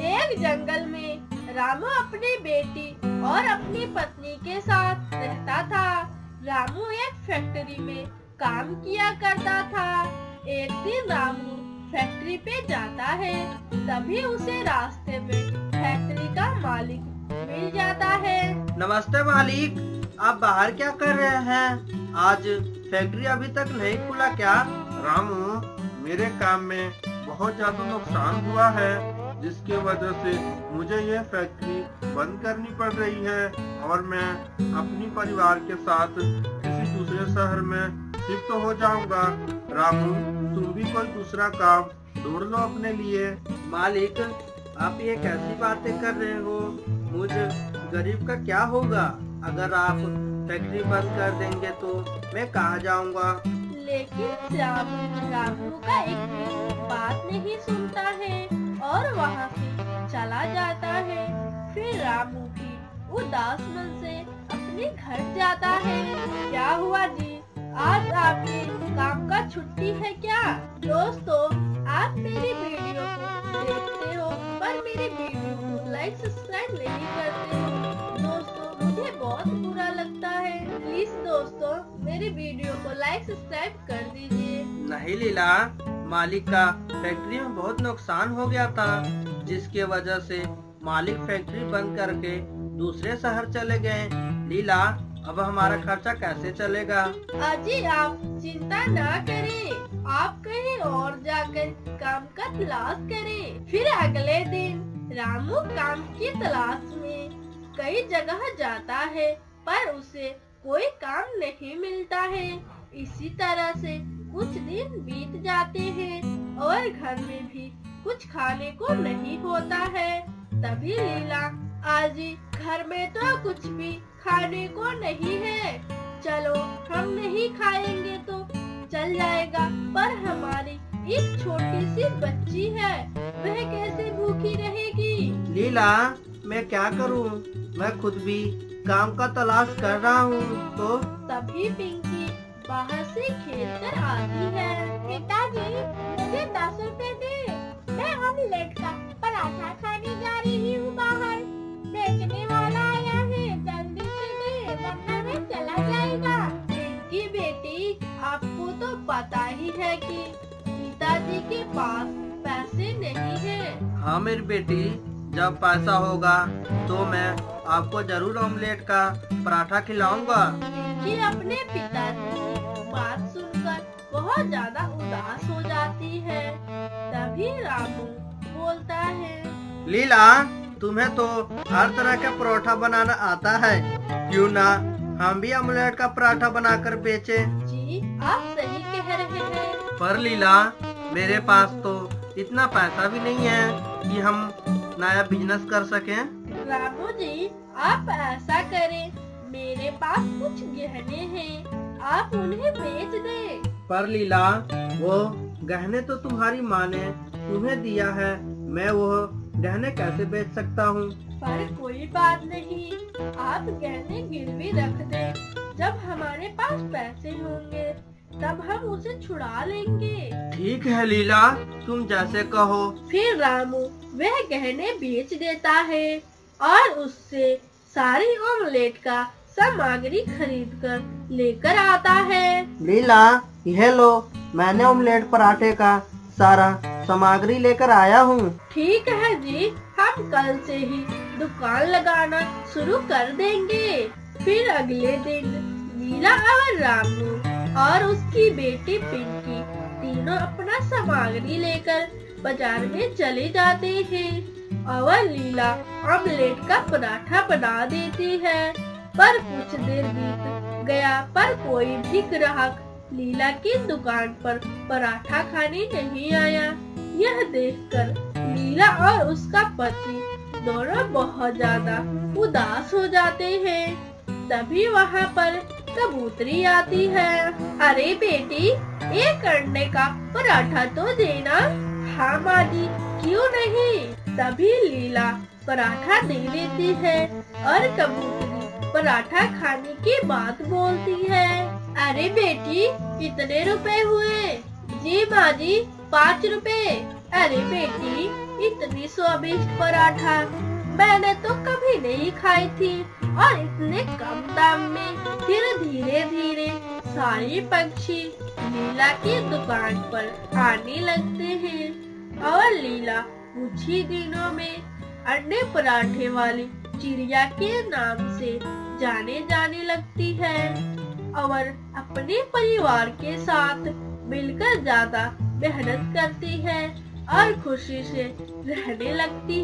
एक जंगल में रामू अपनी बेटी और अपनी पत्नी के साथ रहता था। रामू एक फैक्ट्री में काम किया करता था। एक दिन रामू फैक्ट्री पे जाता है, तभी उसे रास्ते में फैक्ट्री का मालिक मिल जाता है। नमस्ते मालिक, आप बाहर क्या कर रहे हैं? आज फैक्ट्री अभी तक नहीं खुला क्या? रामू, मेरे काम में बहुत ज्यादा नुकसान हुआ है, जिसकी वजह से मुझे ये फैक्ट्री बंद करनी पड़ रही है और मैं अपनी परिवार के साथ किसी दूसरे शहर में शिफ्ट हो जाऊंगा। रामू, तुम भी कोई दूसरा काम ढूंढ लो अपने लिए। मालिक, आप ये कैसी बातें कर रहे हो? मुझ गरीब का क्या होगा? अगर आप फैक्ट्री बंद कर देंगे तो मैं कहाँ जाऊंगा? लेकिन रामू का एक भी बात नहीं सुनता है और वहाँ से चला जाता है। फिर रामू भी उदास मन से अपने घर जाता है। क्या हुआ जी, आज आपके काम का छुट्टी है क्या? दोस्तों, आप मेरी वीडियो को देखते हो पर मेरी वीडियो को लाइक सब्सक्राइब नहीं करते हो। दोस्तों, मुझे बहुत बुरा लगता है। प्लीज दोस्तों, मेरी वीडियो को लाइक सब्सक्राइब कर दीजिए। नहीं लीला, मालिक का फैक्ट्री में बहुत नुकसान हो गया था, जिसके वजह से मालिक फैक्ट्री बंद करके दूसरे शहर चले गए। लीला, अब हमारा खर्चा कैसे चलेगा? अजी, आप चिंता ना करें, आप कहीं और जाकर काम का तलाश करें। फिर अगले दिन रामू काम की तलाश में कई जगह जाता है, पर उसे कोई काम नहीं मिलता है। इसी तरह से कुछ दिन बीत जाते हैं और घर में भी कुछ खाने को नहीं होता है। तभी लीला, आजी, घर में तो कुछ भी खाने को नहीं है, चलो हम नहीं खाएंगे तो चल जाएगा, पर हमारी एक छोटी सी बच्ची है, वह कैसे भूखी रहेगी? लीला, मैं क्या करूं? मैं खुद भी काम का तलाश कर रहा हूं। तो तभी पिंकी बाहर से खेलकर आती है। पिताजी, मुझे 10 रुपए दे, मैं ऑमलेट का पराठा खाने जा रही हूँ बाहर। बेचने वाला आया है, जल्दी से दे वरना मैं चला जाएगा। पिंकी बेटी, आपको तो पता ही है कि पिताजी के पास पैसे नहीं है। हाँ मेरी बेटी, जब पैसा होगा तो मैं आपको जरूर ऑमलेट का पराठा खिलाऊंगा। पिंकी अपने पिताजी की बात सुनकर बहुत ज्यादा उदास हो जाती है। तभी रामू बोलता है, लीला, तुम्हें तो हर तरह का परोठा बनाना आता है, क्यों ना हम भी ऑमलेट का पराठा बनाकर बेचे? जी, आप सही कह रहे हैं। पर लीला, मेरे पास तो इतना पैसा भी नहीं है कि हम नया बिजनेस कर सकें। रामू जी, आप ऐसा करें, मेरे पास कुछ गहने हैं, आप उन्हें बेच दें। पर लीला, वो गहने तो तुम्हारी माँ ने तुम्हें दिया है, मैं वो गहने कैसे बेच सकता हूँ? पर कोई बात नहीं, आप गहने गिरवी रख दें, जब हमारे पास पैसे होंगे तब हम उसे छुड़ा लेंगे। ठीक है लीला, तुम जैसे कहो। फिर रामू वह गहने बेच देता है और उससे सारी ऑमलेट का सामग्री खरीद कर लेकर आता है। लीला, यह लो, मैंने ऑमलेट पराठे का सारा सामग्री लेकर आया हूँ। ठीक है जी, हम कल से ही दुकान लगाना शुरू कर देंगे। फिर अगले दिन लीला और रामू और उसकी बेटी पिंकी तीनों अपना सामग्री लेकर बाजार में चले जाते हैं और लीला ऑमलेट का पराठा बना देती है। पर कुछ देर बीत गया पर कोई भी ग्राहक लीला की दुकान पर पराठा खाने नहीं आया। यह देखकर लीला और उसका पति दोनों बहुत ज्यादा उदास हो जाते हैं। तभी वहाँ पर कबूतरी आती है। अरे बेटी, एक अंडे का पराठा तो देना। हाँ माँ जी, क्यों नहीं। तभी लीला पराठा दे देती है और कबूतरी पराठा खाने की बात बोलती है। अरे बेटी, कितने रुपए हुए? जी माँ जी, 5 रुपए। अरे बेटी, इतनी स्वादिष्ट पराठा मैंने तो कभी नहीं खाई थी, और इतने कम दाम में। फिर धीरे धीरे सारे पक्षी लीला की दुकान पर आने लगते हैं और लीला कुछ ही दिनों में अंडे पराठे वाली चिड़िया के नाम से जाने लगती है और अपने परिवार के साथ मिलकर ज्यादा मेहनत करती है और खुशी से रहने लगती है।